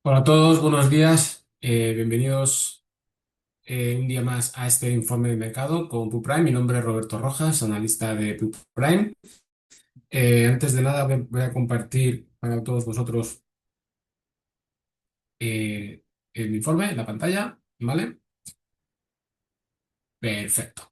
Hola a todos, buenos días. Bienvenidos un día más a este informe de mercado con PUPRime. Mi nombre es Roberto Rojas, analista de PUPRime. Antes de nada voy a compartir para todos vosotros eh, el informe en la pantalla, ¿vale? Perfecto.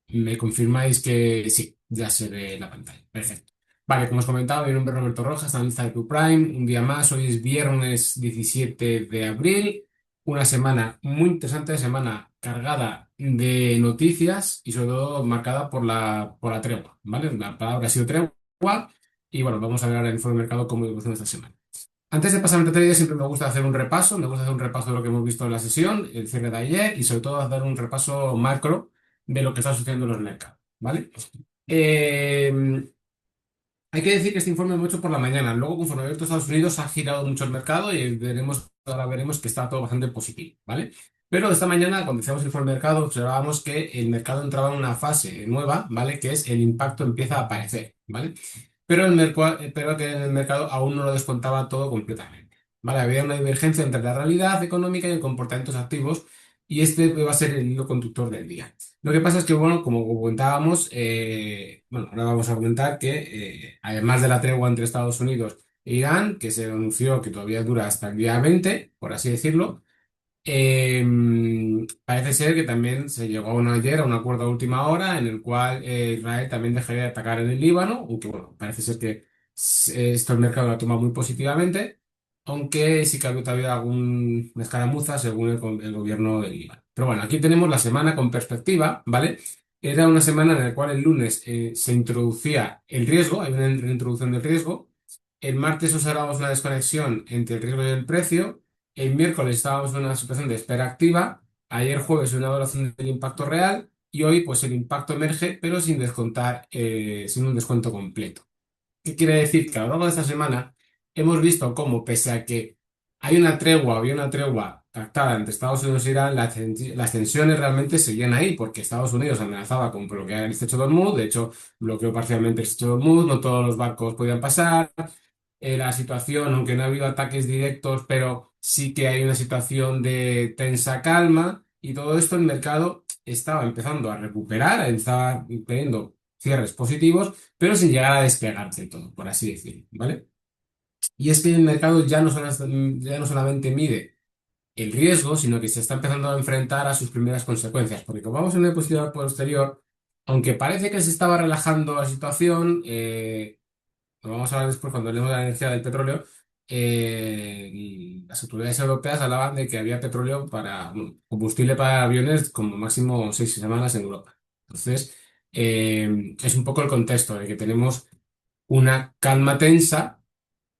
Me confirmáis que sí, ya se ve la pantalla. Perfecto. Vale, como os comentaba, mi nombre es Roberto Rojas, analista de Prime. Un día más, hoy es viernes 17 de abril. Una semana muy interesante, semana cargada de noticias y sobre todo marcada por la tregua, ¿vale? La palabra ha sido tregua y bueno, vamos a ver ahora el informe de mercado cómo evoluciona esta semana. Antes de pasar a materia, siempre me gusta hacer un repaso, me gusta hacer un repaso de lo que hemos visto en la sesión, el cierre de ayer y sobre todo hacer un repaso macro de lo que está sucediendo en los mercados, ¿vale? Eh, Hay que decir que este informe lo he hecho por la mañana, luego conforme he abierto Estados Unidos ha girado mucho el mercado y ahora veremos que está todo bastante positivo, ¿vale? Pero esta mañana, cuando hacíamos el informe de mercado, observábamos que el mercado entraba en una fase nueva, ¿vale? Que es el impacto empieza a aparecer, ¿vale? Pero que en el mercado aún no lo descontaba todo completamente. ¿Vale? Había una divergencia entre la realidad económica y el comportamientos activos, y este va a ser el hilo conductor del día. Lo que pasa es que, bueno, como comentábamos, bueno, ahora vamos a comentar que además de la tregua entre Estados Unidos e Irán, que se anunció que todavía dura hasta el día 20, por así decirlo, eh, parece ser que también se llegó ayer a un acuerdo a última hora en el cual Israel también dejaría de atacar en el Líbano, aunque bueno, parece ser que esto el mercado lo toma muy positivamente, aunque sí que ha habido todavía alguna escaramuza según el gobierno del Líbano. Pero bueno, aquí tenemos la semana con perspectiva, ¿vale? Era una semana en la cual el lunes se introducía el riesgo, hay una introducción del riesgo. El martes observamos una desconexión entre el riesgo y el precio. El miércoles estábamos en una situación de espera activa, ayer jueves una evaluación del impacto real y hoy pues el impacto emerge pero sin descontar, sin un descuento completo. ¿Qué quiere decir? Que a lo largo de esta semana hemos visto cómo pese a que había una tregua pactada entre Estados Unidos e Irán, las tensiones realmente seguían ahí porque Estados Unidos amenazaba con bloquear el estrecho de Hormuz, de hecho bloqueó parcialmente el estrecho de Hormuz, no todos los barcos podían pasar. La situación, aunque no ha habido ataques directos, pero sí que hay una situación de tensa calma y todo esto el mercado estaba empezando a recuperar, estaba teniendo cierres positivos, pero sin llegar a despegar del todo, por así decirlo, ¿vale? Y es que el mercado ya no solamente mide el riesgo, sino que se está empezando a enfrentar a sus primeras consecuencias, porque como vamos en una diapositiva posterior, aunque parece que se estaba relajando la situación, lo vamos a ver después cuando hablemos de la energía del petróleo. Y las autoridades europeas hablaban de que había petróleo para, bueno, combustible para aviones como máximo 6 semanas en Europa. Entonces, es un poco el contexto de que tenemos una calma tensa,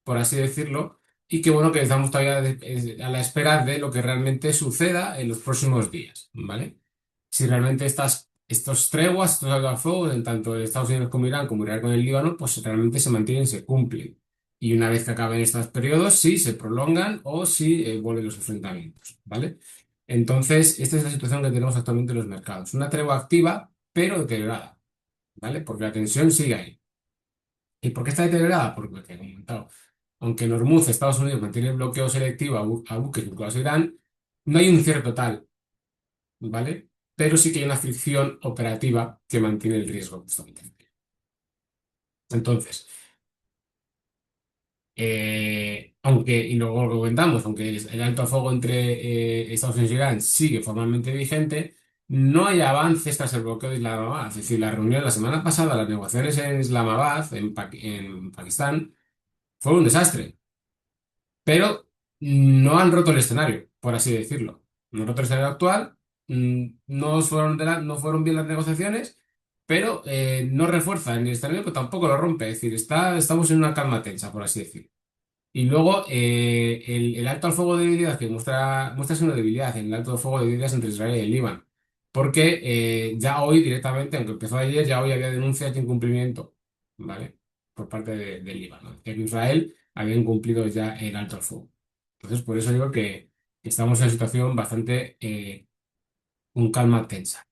por así decirlo, y que bueno, que estamos todavía a la espera de lo que realmente suceda en los próximos días, ¿vale? Si realmente estos treguas, estos alto al fuego, en tanto en Estados Unidos como Irán con el Líbano, pues realmente se mantienen, se cumplen. Y una vez que acaben estos periodos, sí se prolongan o sí vuelven los enfrentamientos, ¿vale? Entonces, esta es la situación que tenemos actualmente en los mercados. Una tregua activa, pero deteriorada, ¿vale? Porque la tensión sigue ahí. ¿Y por qué está deteriorada? Porque, como he comentado, aunque en Hormuz Estados Unidos mantiene el bloqueo selectivo a buques vinculados a Irán, no hay un cierre total, ¿vale? Pero sí que hay una fricción operativa que mantiene el riesgo constantemente. Entonces, aunque, y luego lo comentamos, aunque el alto al fuego entre Estados Unidos y Irán sigue formalmente vigente, no hay avances tras el bloqueo de Islamabad. Es decir, la reunión la semana pasada, las negociaciones en Islamabad, en Pakistán, fue un desastre. Pero no han roto el escenario, por así decirlo. No han roto el escenario actual, no fueron bien las negociaciones, pero no refuerza el escenario, pero tampoco lo rompe. Es decir, estamos en una calma tensa, por así decirlo. Y luego el alto al fuego de debilidad que muestra una debilidad en el alto al fuego de debilidad entre Israel y el Líbano. Porque ya hoy directamente, aunque empezó ayer, ya hoy había denuncias de incumplimiento, ¿vale? Por parte del Líbano. Que Israel había incumplido ya el alto al fuego. Entonces, por eso digo que estamos en una situación bastante con calma tensa.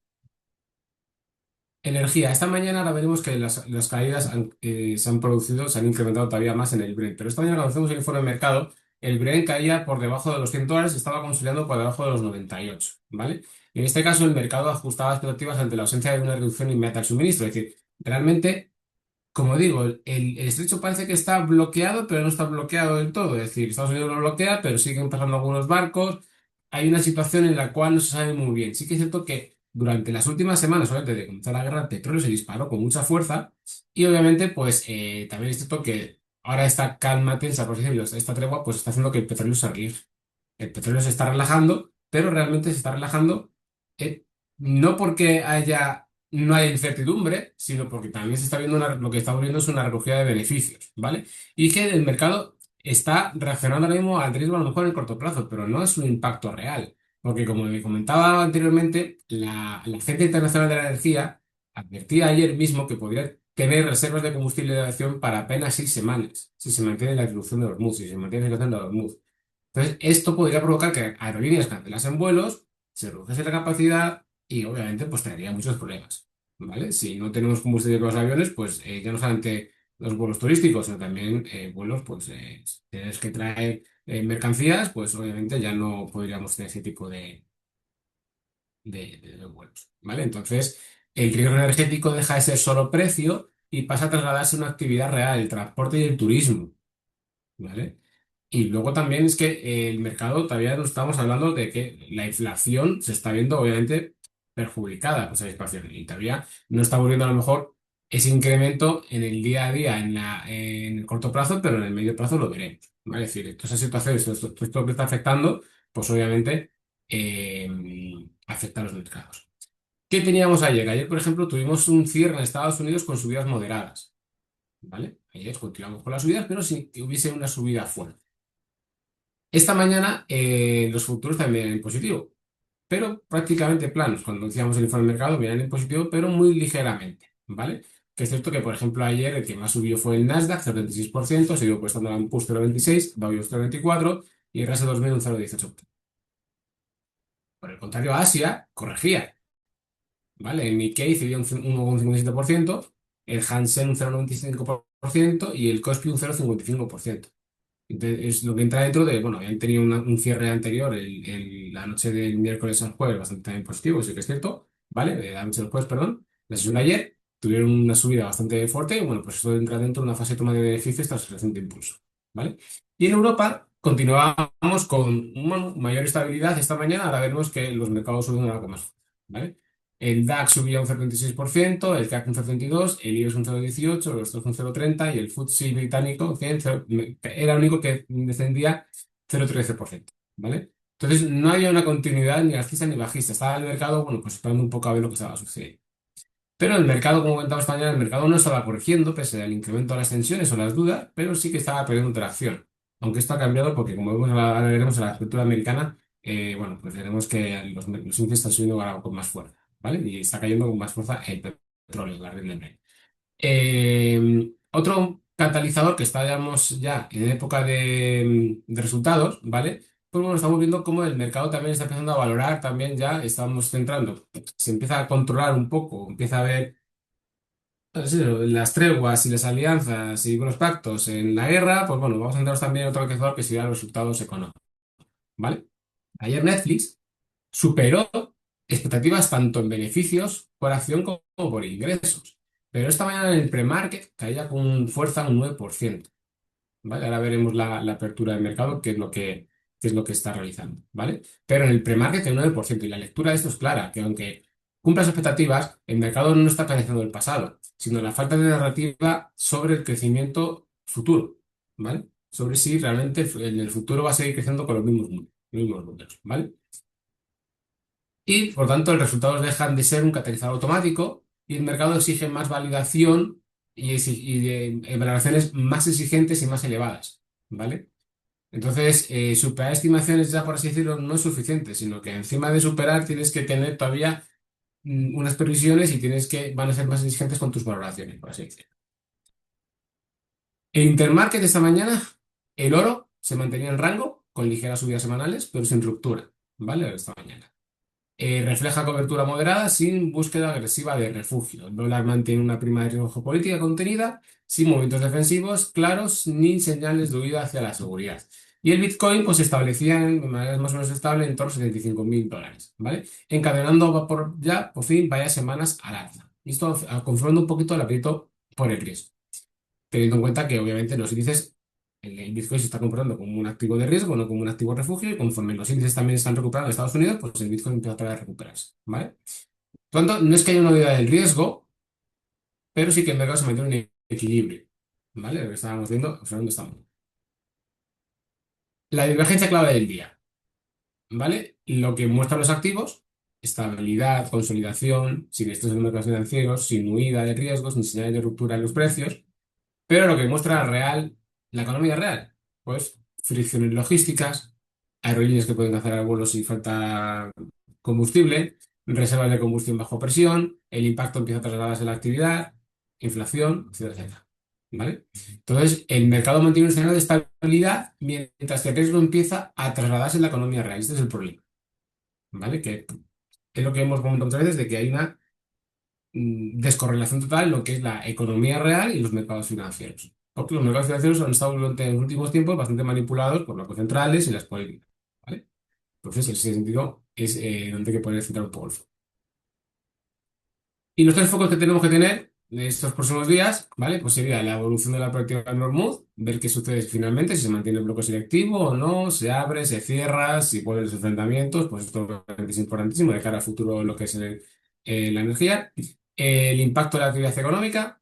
Energía. Esta mañana ahora veremos que las caídas se han producido, se han incrementado todavía más en el Brent. Pero esta mañana cuando hacemos el informe de mercado, el Brent caía por debajo de los $100 y estaba consolidando por debajo de los 98, ¿vale? En este caso, el mercado ajustaba expectativas ante la ausencia de una reducción inmediata del suministro. Es decir, realmente, como digo, el estrecho parece que está bloqueado, pero no está bloqueado del todo. Es decir, Estados Unidos lo bloquea, pero siguen pasando algunos barcos. Hay una situación en la cual no se sabe muy bien. Sí que es cierto que durante las últimas semanas, antes de comenzar la guerra, el petróleo se disparó con mucha fuerza y obviamente, pues también es cierto que ahora esta calma tensa, por así decirlo, esta tregua, pues está haciendo que el petróleo se relaje. El petróleo se está relajando, pero realmente se está relajando eh, no porque no haya incertidumbre, sino porque también se está viendo lo que estamos viendo es una recogida de beneficios, ¿vale? Y que el mercado está reaccionando ahora mismo al riesgo a lo mejor en el corto plazo, pero no es un impacto real. Porque como me comentaba anteriormente, la Agencia Internacional de la Energía advertía ayer mismo que podría tener reservas de combustible de aviación para apenas 6 semanas, si se mantiene la reducción de Hormuz, si se mantiene la situación de Hormuz. Entonces, esto podría provocar que aerolíneas cancelasen vuelos, se redujese la capacidad y obviamente pues traería muchos problemas, ¿vale? Si no tenemos combustible para los aviones, pues ya no solamente los vuelos turísticos, sino también vuelos, pues si tienes que traer mercancías, pues obviamente ya no podríamos tener ese tipo de vuelos, ¿vale? Entonces, el riesgo energético deja de ser solo precio y pasa a trasladarse a una actividad real, el transporte y el turismo, ¿vale? Y luego también es que el mercado todavía no estamos hablando de que la inflación se está viendo obviamente perjudicada por esa situación y todavía no está volviendo a lo mejor ese incremento en el día a día, en el corto plazo, pero en el medio plazo lo veremos, ¿vale? Es decir, todas esas situaciones, todo esto que está afectando, pues obviamente eh, afecta a los mercados. ¿Qué teníamos ayer? Ayer, por ejemplo, tuvimos un cierre en Estados Unidos con subidas moderadas, ¿vale? Ayer continuamos con las subidas, pero sin que hubiese una subida fuerte. Esta mañana los futuros también vienen en positivo, pero prácticamente planos. Cuando decíamos el informe de mercado, vienen en positivo, pero muy ligeramente, ¿vale? Que es cierto que, por ejemplo, ayer el que más subió fue el Nasdaq, 0,26%, seguido por Standard Poor's 0,26%, Dow Jones 0,24% y el Russell 2000 un 0,18%. Por el contrario, Asia corregía, ¿vale? El Nikkei cedía un 1,57%, el Hansen un 0,95% y el Kospi un 0,55%. Entonces, es lo que entra dentro de, bueno, habían tenido un cierre anterior la noche del miércoles al jueves bastante también positivo, sí que es cierto, ¿vale? La noche del jueves, perdón, la sesión de ayer tuvieron una subida bastante fuerte y bueno, pues esto entra dentro de una fase de toma de beneficios tras el reciente impulso, ¿vale? Y en Europa continuamos con bueno, mayor estabilidad esta mañana, ahora vemos que los mercados suben algo más, ¿vale? El DAX subía un 0,26%, el CAC un 0,22%, el IBEX un 0,18%, los otros un 0,30% y el FTSE británico 100, era el único que descendía 0,13%, ¿vale? Entonces no había una continuidad ni alcista ni bajista. Estaba el mercado, bueno, pues esperando un poco a ver lo que estaba sucediendo. Pero el mercado, como comentaba esta mañana, el mercado no estaba corrigiendo pese al incremento de las tensiones o las dudas, pero sí que estaba perdiendo tracción. Aunque esto ha cambiado porque, como vemos ahora veremos en la escritura americana, bueno, pues veremos que los índices están subiendo ahora con más fuerza, ¿vale? Y está cayendo con más fuerza el petróleo, la red del Brent. Otro catalizador que está, digamos, ya en época de resultados, ¿vale? Pues bueno, estamos viendo cómo el mercado también está empezando a valorar, también ya estamos centrando, se empieza a controlar un poco, empieza a ver pues sí, las treguas y las alianzas y los pactos en la guerra, pues bueno, vamos a centrarnos también en otro catalizador que sería los resultados económicos, ¿vale? Ayer Netflix superó expectativas tanto en beneficios por acción como por ingresos. Pero esta mañana en el pre-market caía con fuerza un 9%. ¿Vale? Ahora veremos la apertura del mercado, qué es lo que está realizando, ¿vale? Pero en el pre-market hay un 9% y la lectura de esto es clara, que aunque cumpla las expectativas, el mercado no está canalizando el pasado, sino la falta de narrativa sobre el crecimiento futuro, ¿vale? Sobre si realmente en el futuro va a seguir creciendo con los mismos números, ¿vale? Y por tanto, los resultados dejan de ser un catalizador automático y el mercado exige más validación y valoraciones más exigentes y más elevadas, ¿vale? Entonces, superar estimaciones ya, por así decirlo, no es suficiente, sino que encima de superar tienes que tener todavía unas previsiones y van a ser más exigentes con tus valoraciones, por así decirlo. El intermarket esta mañana, el oro se mantenía en rango con ligeras subidas semanales, pero sin ruptura, ¿vale? Esta mañana. Refleja cobertura moderada sin búsqueda agresiva de refugio. El dólar mantiene una prima de riesgo geopolítica contenida, sin movimientos defensivos claros ni señales de huida hacia la seguridad. Y el Bitcoin pues se establecía de manera más o menos estable en torno a $75.000, ¿vale? Encadenando ya, por fin, varias semanas al alza. Y esto confirmando un poquito el apetito por el riesgo, teniendo en cuenta que obviamente los índices, el Bitcoin se está comportando como un activo de riesgo, no como un activo refugio, y conforme los índices también están recuperando en Estados Unidos, pues el Bitcoin empieza otra vez a recuperarse, ¿vale? Por lo tanto, no es que haya una medida del riesgo, pero sí que el mercado se mantiene en equilibrio, ¿vale? Lo que estábamos viendo, observando estamos. La divergencia clave del día, ¿vale? Lo que muestran los activos: estabilidad, consolidación, sin estrés en los mercados financieros, sin huida de riesgos, sin señales de ruptura en los precios. Pero lo que muestra la economía real, pues fricciones logísticas, aerolíneas que pueden cancelar vuelos si falta combustible, reservas de combustión bajo presión, el impacto empieza a trasladarse en la actividad, inflación, etcétera, etcétera. ¿Vale? Entonces, el mercado mantiene un escenario de estabilidad mientras que el riesgo empieza a trasladarse en la economía real. Este es el problema. ¿Vale? Que es lo que hemos comentado muchas veces, de que hay una descorrelación total en lo que es la economía real y los mercados financieros. Porque los mercados financieros han estado durante los últimos tiempos bastante manipulados por los bancos centrales y las políticas. ¿Vale? Entonces, en ese sentido, es donde hay que poder centrar un poco el foco. Y los tres focos que tenemos que tener en estos próximos días, ¿vale? Pues sería la evolución de la práctica de Northmood, ver qué sucede finalmente, si se mantiene el bloque selectivo o no, se abre, se cierra, si puede los enfrentamientos, pues esto realmente es importantísimo de cara al futuro, lo que es la energía. El impacto de la actividad económica,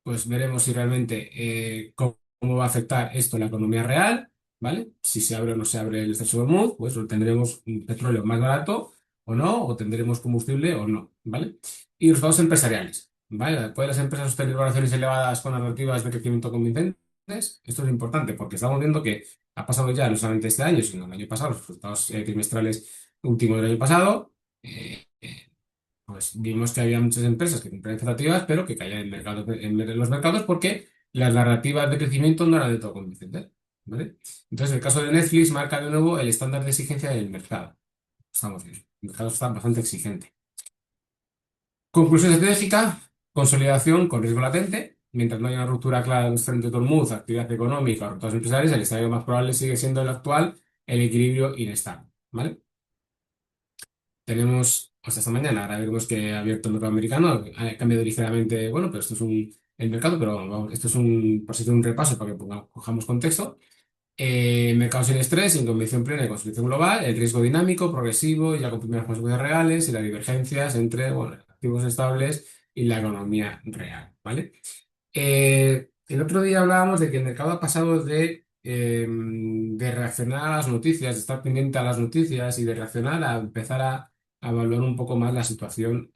pues veremos si realmente cómo va a afectar esto en la economía real, ¿vale? Si se abre o no se abre el Strait of Hormuz, pues o tendremos un petróleo más barato o no, o tendremos combustible o no, ¿vale? Y los resultados empresariales, ¿vale? ¿Pueden las empresas sostener valoraciones elevadas con narrativas de crecimiento convincentes? Esto es importante porque estamos viendo que ha pasado ya no solamente este año, sino el año pasado, los resultados trimestrales últimos del año pasado. Pues vimos que había muchas empresas que cumplían expectativas, pero que caían en los mercados porque las narrativas de crecimiento no eran de todo convincentes, ¿vale? Entonces, el caso de Netflix marca de nuevo el estándar de exigencia del mercado. Estamos bien. El mercado está bastante exigente. Conclusión estratégica: consolidación con riesgo latente. Mientras no haya una ruptura clara de frente de Tormuz, actividad económica o resultados empresariales, el escenario más probable sigue siendo el actual, el equilibrio inestable, ¿vale? Tenemos hasta esta mañana, ahora vemos que ha abierto el mercado americano, ha cambiado ligeramente, bueno, pero esto es el mercado, pero vamos, esto es por si hacer un repaso para que cojamos contexto. Mercados sin estrés, sin convicción plena y consolidación global, el riesgo dinámico, progresivo y ya con primeras consecuencias reales y las divergencias entre, bueno, activos estables y la economía real, ¿vale? El otro día hablábamos de que el mercado ha pasado de reaccionar a las noticias, de estar pendiente a las noticias y de reaccionar a empezar a evaluar un poco más la situación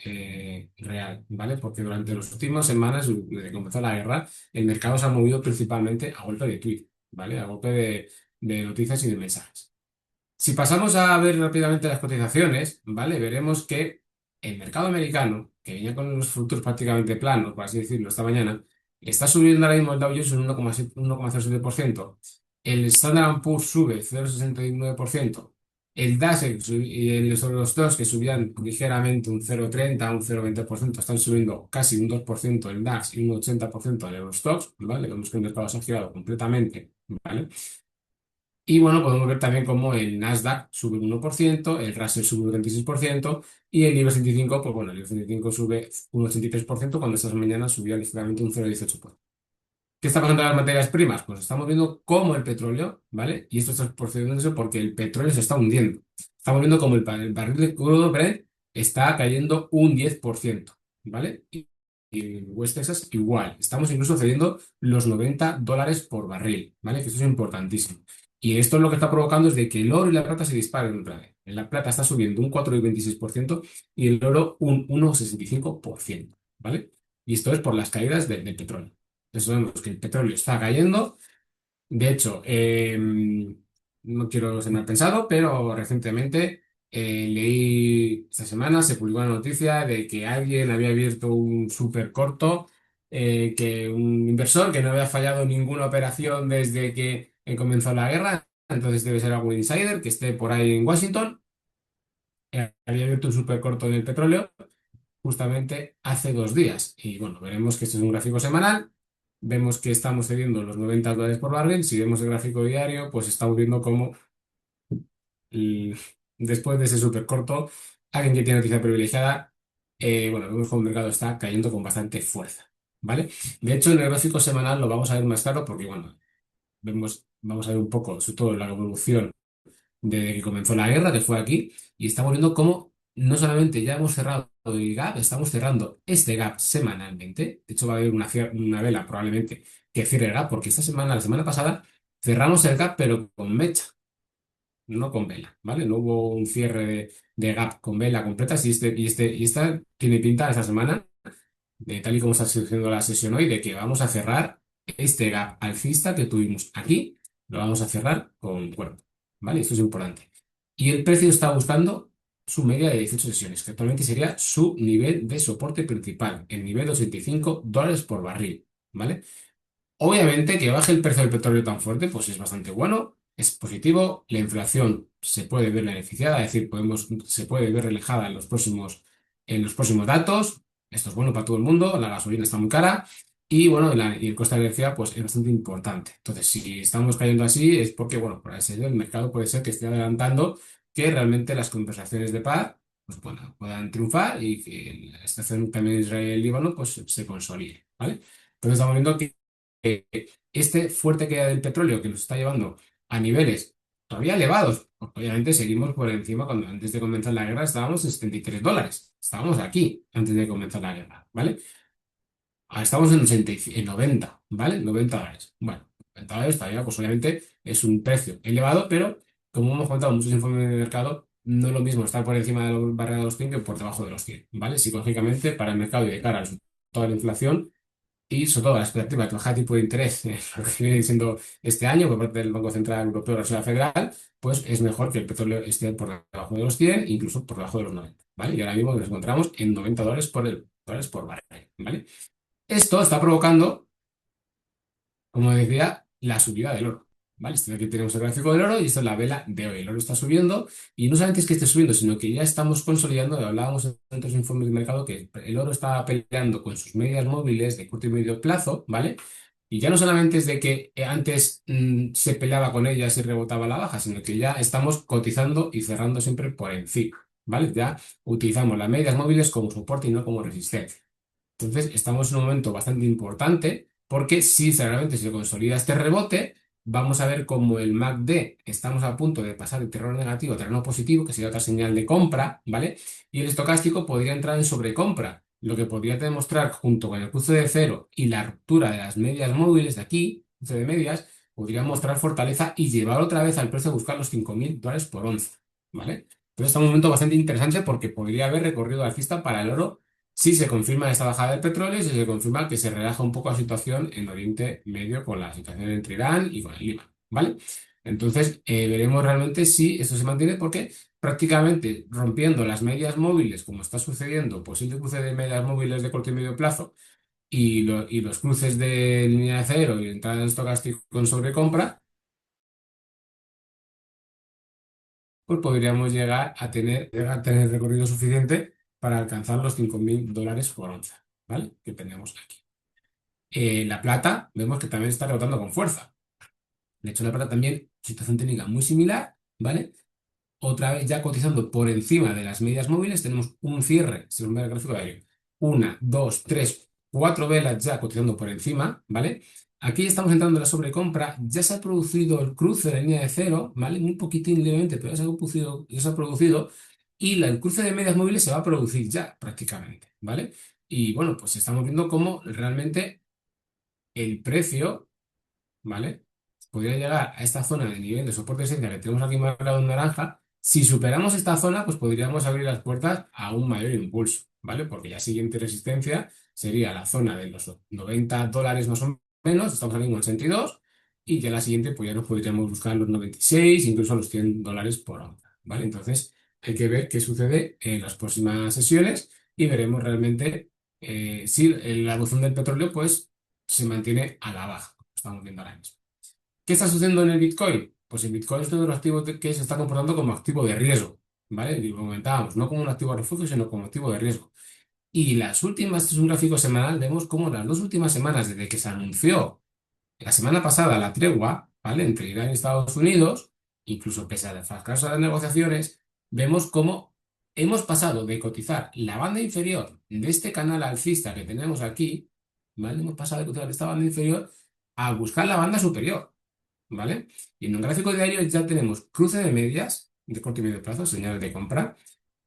real, ¿vale? Porque durante las últimas semanas, desde que comenzó la guerra, el mercado se ha movido principalmente a golpe de tweet, ¿vale? A golpe de noticias y de mensajes. Si pasamos a ver rápidamente las cotizaciones, ¿vale? Veremos que el mercado americano, que venía con los futuros prácticamente planos, por así decirlo, esta mañana, está subiendo ahora mismo el Dow Jones un 1,07%. El Standard Poor's sube 0,69%. El DAX sobre los dos que subían ligeramente un 0,30, un 0,20%, están subiendo casi un 2% el DAX y un 80% el Eurostoxx, ¿vale? Vemos que el mercado se ha girado completamente, ¿vale? Y bueno, podemos ver también cómo el Nasdaq sube un 1%, el Russell sube un 36% y el IBEX 35, pues bueno, el IBEX 35 sube un 83% cuando esta mañana subía ligeramente un 0,18%. ¿Qué está pasando en las materias primas? Pues estamos viendo cómo el petróleo, ¿vale? Y esto está procediendo porque el petróleo se está hundiendo. Estamos viendo cómo el barril de crudo Brent está cayendo un 10%, ¿vale? Y en West Texas igual. Estamos incluso cediendo los $90 por barril, ¿vale? Que esto es importantísimo. Y esto es lo que está provocando es de que el oro y la plata se disparen otra vez. La plata está subiendo un 4,26% y el oro un 1,65%, ¿vale? Y esto es por las caídas del petróleo. Entonces vemos que el petróleo está cayendo. De hecho, no quiero ser mal pensado, pero recientemente leí esta semana, se publicó una noticia de que alguien había abierto un súper corto, que un inversor que no había fallado ninguna operación desde que comenzó la guerra, entonces debe ser algún insider que esté por ahí en Washington, había abierto un súper corto del petróleo justamente hace 2 días. Y bueno, veremos que este es un gráfico semanal. vemos que estamos cediendo los $90 por barril. Si vemos el gráfico diario, pues estamos viendo cómo y después de ese súper corto, alguien que tiene noticia privilegiada, bueno, vemos que el mercado está cayendo con bastante fuerza, ¿vale? De hecho, en el gráfico semanal lo vamos a ver más claro porque, bueno, vamos a ver un poco, sobre todo la evolución desde que comenzó la guerra, que fue aquí, y estamos viendo cómo no solamente ya hemos cerrado el gap, estamos cerrando este gap semanalmente. De hecho, va a haber una vela probablemente que cierre el gap, porque esta semana, la semana pasada, cerramos el gap, pero con mecha, no con vela, ¿vale? No hubo un cierre de gap con vela completa, y esta tiene pinta esta semana, de tal y como está sucediendo la sesión hoy, de que vamos a cerrar este gap alcista que tuvimos aquí, lo vamos a cerrar con cuerpo, ¿vale? Esto es importante. Y el precio está buscando su media de 18 sesiones, que actualmente sería su nivel de soporte principal, el nivel de $85 por barril, ¿vale? Obviamente que baje el precio del petróleo tan fuerte, pues es bastante bueno, es positivo, la inflación se puede ver beneficiada, es decir, se puede ver relajada en los próximos datos, esto es bueno para todo el mundo, la gasolina está muy cara y bueno, y el coste de la energía pues es bastante importante. Entonces, si estamos cayendo así es porque, bueno, por ese el mercado puede ser que esté adelantando que realmente las conversaciones de paz pues, bueno, puedan triunfar y que la situación también Israel-Líbano pues se consolide, ¿vale? Entonces estamos viendo que este fuerte caída del petróleo que nos está llevando a niveles todavía elevados, porque obviamente seguimos por encima cuando antes de comenzar la guerra estábamos en $73. Estábamos aquí antes de comenzar la guerra, ¿vale? Ahora estamos en 80 en 90, ¿vale? $90. Bueno, $90 todavía, pues obviamente es un precio elevado, pero como hemos contado en muchos informes de mercado, no es lo mismo estar por encima de la barrera de los 100 que por debajo de los 100, ¿vale? Psicológicamente, para el mercado y de cara a toda la inflación, y sobre todo la expectativa de que baja el tipo de interés, lo que viene siendo este año por parte del Banco Central Europeo, la Reserva Federal, pues es mejor que el petróleo esté por debajo de los 100, incluso por debajo de los 90, ¿vale? Y ahora mismo nos encontramos en $90 dólares por barril, ¿vale? Esto está provocando, como decía, la subida del oro, ¿vale? Aquí tenemos el gráfico del oro y esto es la vela de hoy. El oro está subiendo y no solamente es que esté subiendo, sino que ya estamos consolidando, hablábamos en otros informes de mercado, que el oro está peleando con sus medias móviles de corto y medio plazo, ¿vale? Y ya no solamente es de que antes se peleaba con ellas y rebotaba a la baja, sino que ya estamos cotizando y cerrando siempre por encima, ¿vale? Ya utilizamos las medias móviles como soporte y no como resistencia. Entonces, estamos en un momento bastante importante porque si realmente se consolida este rebote, vamos a ver cómo el MACD estamos a punto de pasar de terreno negativo a terreno positivo, que sería otra señal de compra, ¿vale? Y el estocástico podría entrar en sobrecompra, lo que podría demostrar junto con el cruce de cero y la ruptura de las medias móviles de aquí, cruce de medias, podría mostrar fortaleza y llevar otra vez al precio a buscar los $5.000 por onza, ¿vale? Entonces, está un momento bastante interesante porque podría haber recorrido alcista para el oro si se confirma esta bajada del petróleo, si se confirma que se relaja un poco la situación en Oriente Medio con la situación entre Irán y con el Líbano, ¿vale? Entonces, veremos realmente si esto se mantiene porque prácticamente rompiendo las medias móviles, como está sucediendo, posible cruce de medias móviles de corto y medio plazo y los cruces de línea de cero y entrada en estocástico con sobrecompra, pues podríamos llegar a tener recorrido suficiente para alcanzar los $5.000 por onza, ¿vale? Que tenemos aquí. La plata, vemos que también está rebotando con fuerza. De hecho, la plata también, situación técnica muy similar, ¿vale? Otra vez ya cotizando por encima de las medias móviles, tenemos un cierre, según el gráfico diario. Una, dos, tres, cuatro velas ya cotizando por encima, ¿vale? Aquí estamos entrando en la sobrecompra, ya se ha producido el cruce de la línea de cero, ¿vale? Muy poquitín levemente, pero ya se ha producido, y el cruce de medias móviles se va a producir ya prácticamente, ¿vale? Y bueno, pues estamos viendo cómo realmente el precio, ¿vale? Podría llegar a esta zona de nivel de soporte esencial que tenemos aquí marcado en naranja. Si superamos esta zona, pues podríamos abrir las puertas a un mayor impulso, ¿vale? Porque la siguiente resistencia sería la zona de los $90 más o menos, estamos aquí en 82, y ya la siguiente, pues ya nos podríamos buscar los 96, incluso los $100 por onza, ¿vale? Entonces, hay que ver qué sucede en las próximas sesiones y veremos realmente si la evolución del petróleo, pues, se mantiene a la baja, como estamos viendo ahora mismo. ¿Qué está sucediendo en el Bitcoin? Pues el Bitcoin es uno de los activos que se está comportando como activo de riesgo, ¿vale? Y lo comentábamos, no como un activo de refugio, sino como activo de riesgo. Y las últimas, este es un gráfico semanal, vemos cómo las 2 últimas semanas desde que se anunció la semana pasada la tregua, ¿vale? Entre Irán y Estados Unidos, incluso pese a las fracaso de las negociaciones, vemos cómo hemos pasado de cotizar la banda inferior de este canal alcista que tenemos aquí, ¿vale? Hemos pasado de cotizar esta banda inferior a buscar la banda superior, ¿vale? Y en un gráfico diario ya tenemos cruce de medias de corto y medio plazo, señales de compra.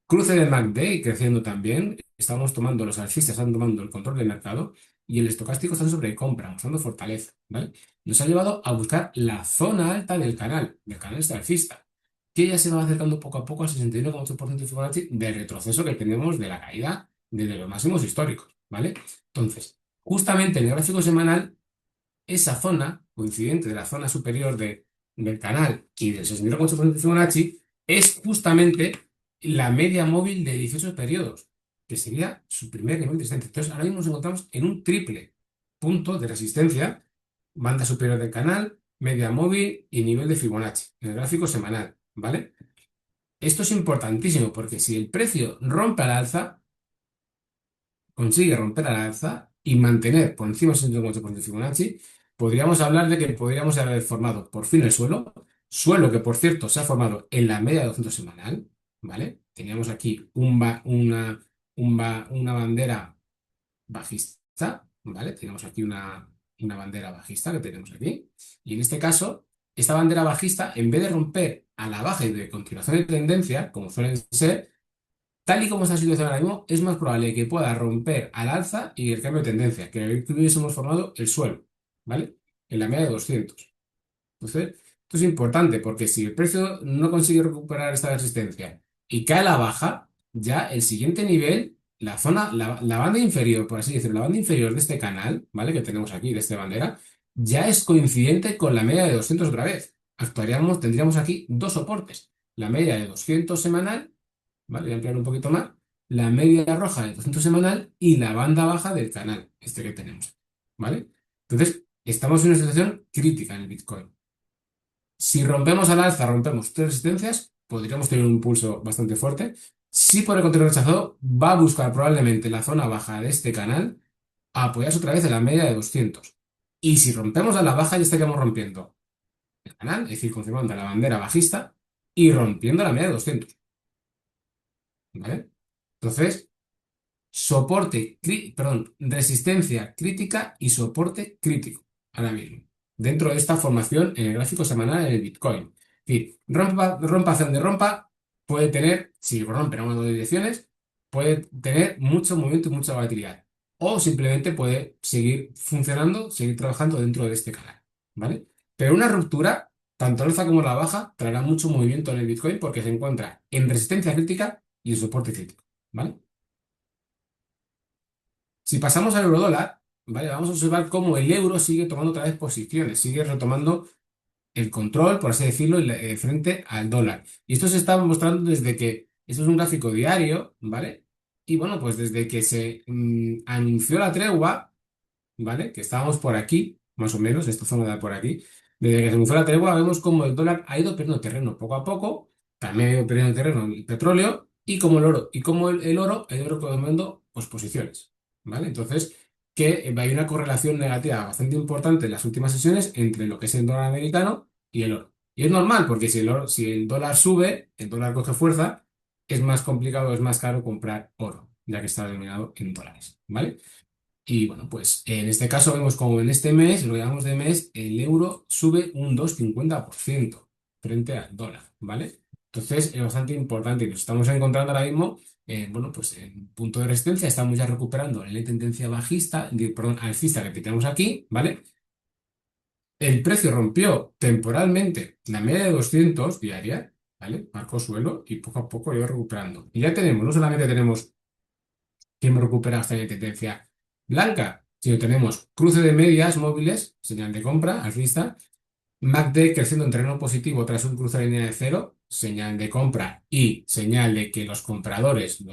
Cruce de MACD creciendo también. Estamos tomando, los alcistas están tomando el control del mercado y el estocástico está sobre compra, mostrando fortaleza, ¿vale? Nos ha llevado a buscar la zona alta del canal este alcista, que ya se va acercando poco a poco al 61,8% de Fibonacci del retroceso que tenemos de la caída desde los máximos históricos, ¿vale? Entonces, justamente en el gráfico semanal esa zona, coincidente de la zona superior del canal y del 61,8% de Fibonacci, es justamente la media móvil de 18 periodos, que sería su primer nivel de resistencia. Entonces, ahora mismo nos encontramos en un triple punto de resistencia, banda superior del canal, media móvil y nivel de Fibonacci, en el gráfico semanal, ¿vale? Esto es importantísimo porque si el precio rompe al alza, consigue romper al alza y mantener por encima del 1,8% de Fibonacci, podríamos hablar de que podríamos haber formado por fin el suelo, suelo que por cierto se ha formado en la media de 200 semanal, ¿vale? Teníamos aquí una bandera bajista, ¿vale? Tenemos aquí una bandera bajista que tenemos aquí, y en este caso, esta bandera bajista, en vez de romper a la baja y de continuación de tendencia, como suelen ser, tal y como está la situación ahora mismo, es más probable que pueda romper al alza y el cambio de tendencia, que hubiésemos formado el suelo, ¿vale? En la media de 200. Entonces, esto es importante porque si el precio no consigue recuperar esta resistencia y cae a la baja, ya el siguiente nivel, la zona, la banda inferior, por así decirlo, la banda inferior de este canal, ¿vale? Que tenemos aquí, de esta bandera, ya es coincidente con la media de 200 otra vez. Tendríamos aquí dos soportes, la media de 200 semanal, ¿vale? Voy a ampliar un poquito más, la media roja de 200 semanal y la banda baja del canal, este que tenemos, ¿vale? Entonces, estamos en una situación crítica en el Bitcoin. Si rompemos al alza, rompemos tres resistencias, podríamos tener un impulso bastante fuerte. Si por el contrario rechazado, va a buscar probablemente la zona baja de este canal a apoyarse otra vez en la media de 200. Y si rompemos a la baja, ya estaríamos rompiendo el canal, es decir, confirmando la bandera bajista y rompiendo la media de 200, ¿vale? Entonces, perdón, resistencia crítica y soporte crítico ahora mismo, dentro de esta formación en el gráfico semanal en el Bitcoin. Es decir, rompa hacia donde rompa, puede tener, si rompe en una de las direcciones, puede tener mucho movimiento y mucha volatilidad. O simplemente puede seguir funcionando, seguir trabajando dentro de este canal, ¿vale? Pero una ruptura, tanto la alza como la baja, traerá mucho movimiento en el Bitcoin porque se encuentra en resistencia crítica y en soporte crítico, ¿vale? Si pasamos al eurodólar, ¿vale? Vamos a observar cómo el euro sigue tomando otra vez posiciones, sigue retomando el control, por así decirlo, frente al dólar. Y esto se está mostrando desde que, esto es un gráfico diario, ¿vale? Y bueno, pues desde que se anunció la tregua, ¿vale? Que estábamos por aquí, más o menos, esta zona de por aquí. Desde que se anunció la tregua, vemos cómo el dólar ha ido perdiendo terreno poco a poco, también ha ido perdiendo terreno el petróleo, y como el oro, el oro ha ido retomando pues, posiciones, ¿vale? Entonces, que hay una correlación negativa bastante importante en las últimas sesiones entre lo que es el dólar americano y el oro. Y es normal, porque si el dólar sube, el dólar coge fuerza, es más complicado, es más caro comprar oro, ya que está denominado en dólares, ¿vale? Y bueno, pues en este caso vemos como en este mes, lo llamamos de mes, el euro sube un 2,50% frente al dólar, ¿vale? Entonces es bastante importante y nos estamos encontrando ahora mismo, bueno, pues en punto de resistencia, estamos ya recuperando la tendencia bajista, perdón, alcista que tenemos aquí, ¿vale? El precio rompió temporalmente la media de 200 diaria, ¿vale? Marcó suelo y poco a poco lo iba recuperando. Y ya tenemos, no solamente tenemos que hemos recuperado esta tendencia blanca, sino tenemos cruce de medias móviles, señal de compra, alcista, MACD creciendo en terreno positivo tras un cruce de línea de cero, señal de compra y señal de que los compradores,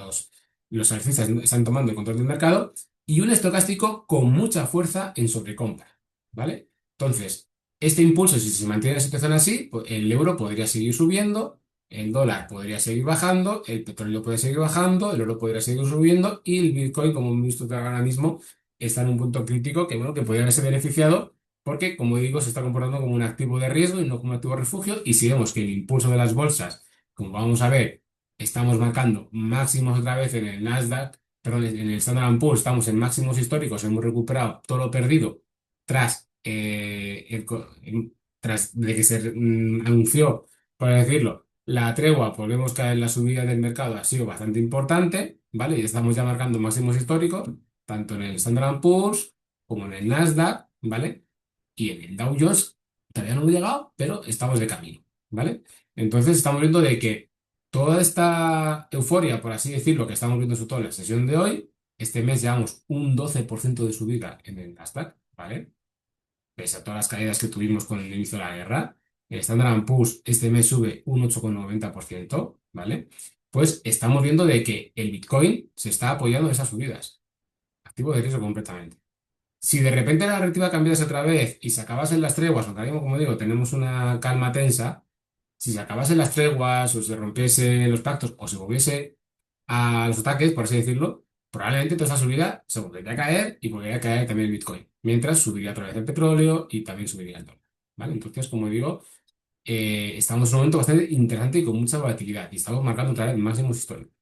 los alcistas están tomando el control del mercado, y un estocástico con mucha fuerza en sobrecompra, ¿vale? Entonces, este impulso, si se mantiene la situación así, pues el euro podría seguir subiendo El dólar podría seguir bajando, el petróleo puede seguir bajando, el oro podría seguir subiendo y el Bitcoin, como hemos visto ahora mismo, está en un punto crítico que, bueno, que podría haberse beneficiado porque, como digo, se está comportando como un activo de riesgo y no como un activo de refugio. Y si vemos que el impulso de las bolsas, como vamos a ver, estamos marcando máximos otra vez en el Nasdaq, perdón, en el Standard Poor's, estamos en máximos históricos, hemos recuperado todo lo perdido tras, tras de que se anunció, por decirlo, la tregua, pues vemos que la subida del mercado ha sido bastante importante, ¿vale? Y estamos ya marcando máximos históricos, tanto en el Standard Poor's como en el Nasdaq, ¿vale? Y en el Dow Jones todavía no hemos llegado, pero estamos de camino, ¿vale? Entonces estamos viendo de que toda esta euforia, por así decirlo, que estamos viendo sobre todo en la sesión de hoy, este mes llevamos un 12% de subida en el Nasdaq, ¿vale? Pese a todas las caídas que tuvimos con el inicio de la guerra, el Standard Poor's este mes sube un 8,90%, ¿vale? Pues estamos viendo de que el Bitcoin se está apoyando en esas subidas, activo de riesgo completamente. Si de repente la narrativa cambiase otra vez y se acabasen las treguas, porque ahora mismo, como digo, tenemos una calma tensa, si se acabasen las treguas o se rompiesen los pactos o se volviese a los ataques, por así decirlo, probablemente toda esa subida se volvería a caer y volvería a caer también el Bitcoin, mientras subiría otra vez el petróleo y también subiría el dólar, ¿vale? Entonces, como digo, estamos en un momento bastante interesante y con mucha volatilidad y estamos marcando otra vez máximos históricos.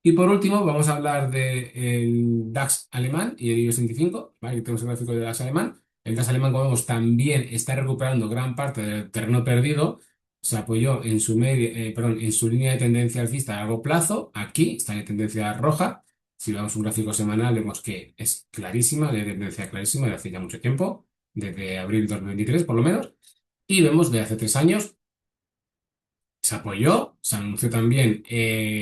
Y por último, vamos a hablar del DAX alemán y el IBEX 25, ¿vale? Aquí tenemos el gráfico del DAX alemán. El DAX alemán, como vemos, también está recuperando gran parte del terreno perdido. Se apoyó en su media, perdón, en su línea de tendencia alcista a largo plazo. Aquí está en tendencia roja. Si vemos un gráfico semanal, vemos que es clarísima, de tendencia clarísima de hace ya mucho tiempo, desde abril de 2023 por lo menos. Y vemos de hace 3 años se apoyó, se anunció también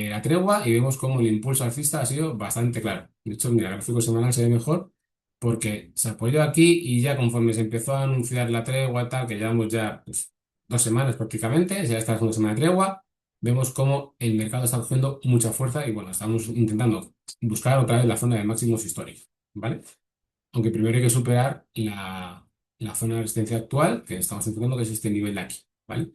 la tregua y vemos cómo el impulso alcista ha sido bastante claro. De hecho, mira, el gráfico semanal se ve mejor porque se apoyó aquí y ya conforme se empezó a anunciar la tregua, tal, que llevamos ya pues, 2 semanas prácticamente, ya está una semana de tregua, vemos cómo el mercado está cogiendo mucha fuerza y bueno, estamos intentando buscar otra vez la zona de máximos históricos, ¿vale? Aunque primero hay que superar la zona de resistencia actual, que estamos intentando que es este nivel de aquí, ¿vale?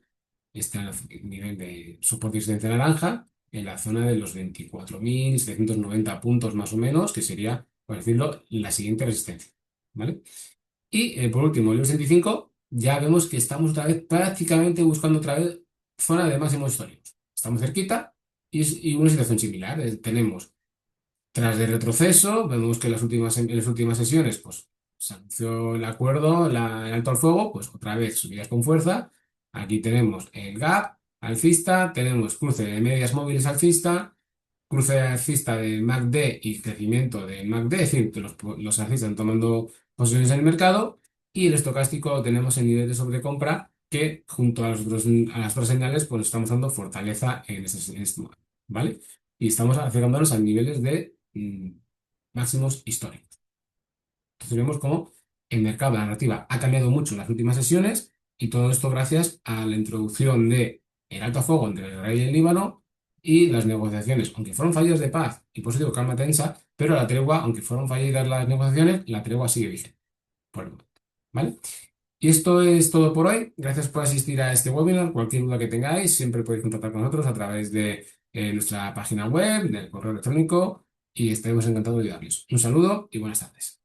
Está en el nivel de soporte y resistencia naranja, en la zona de los 24.790 puntos más o menos, que sería, por decirlo, la siguiente resistencia, ¿vale? Y por último, el 65, ya vemos que estamos otra vez prácticamente buscando otra vez zona de máximos históricos. Estamos cerquita y una situación similar. Tenemos tras de retroceso, vemos que en las últimas sesiones pues, se anunció el acuerdo, el alto al fuego, pues otra vez subidas con fuerza. Aquí tenemos el gap alcista, tenemos cruce de medias móviles alcista, cruce alcista del MACD y crecimiento del MACD, es decir, que los alcistas están tomando posiciones en el mercado, y el estocástico lo tenemos en nivel de sobrecompra que junto a las otras señales pues estamos dando fortaleza en este momento, ¿vale? Y estamos acercándonos a niveles de máximos históricos. Entonces vemos cómo el mercado, la narrativa, ha cambiado mucho en las últimas sesiones y todo esto gracias a la introducción de el alto a fuego entre Israel y el Líbano y las negociaciones, aunque fueron fallidas de paz y por eso digo calma tensa, pero la tregua, aunque fueron fallidas las negociaciones, la tregua sigue vigente por el momento, ¿vale? Y esto es todo por hoy. Gracias por asistir a este webinar. Cualquier duda que tengáis, siempre podéis contactar con nosotros a través de nuestra página web, del correo electrónico y estaremos encantados de ayudarles. Un saludo y buenas tardes.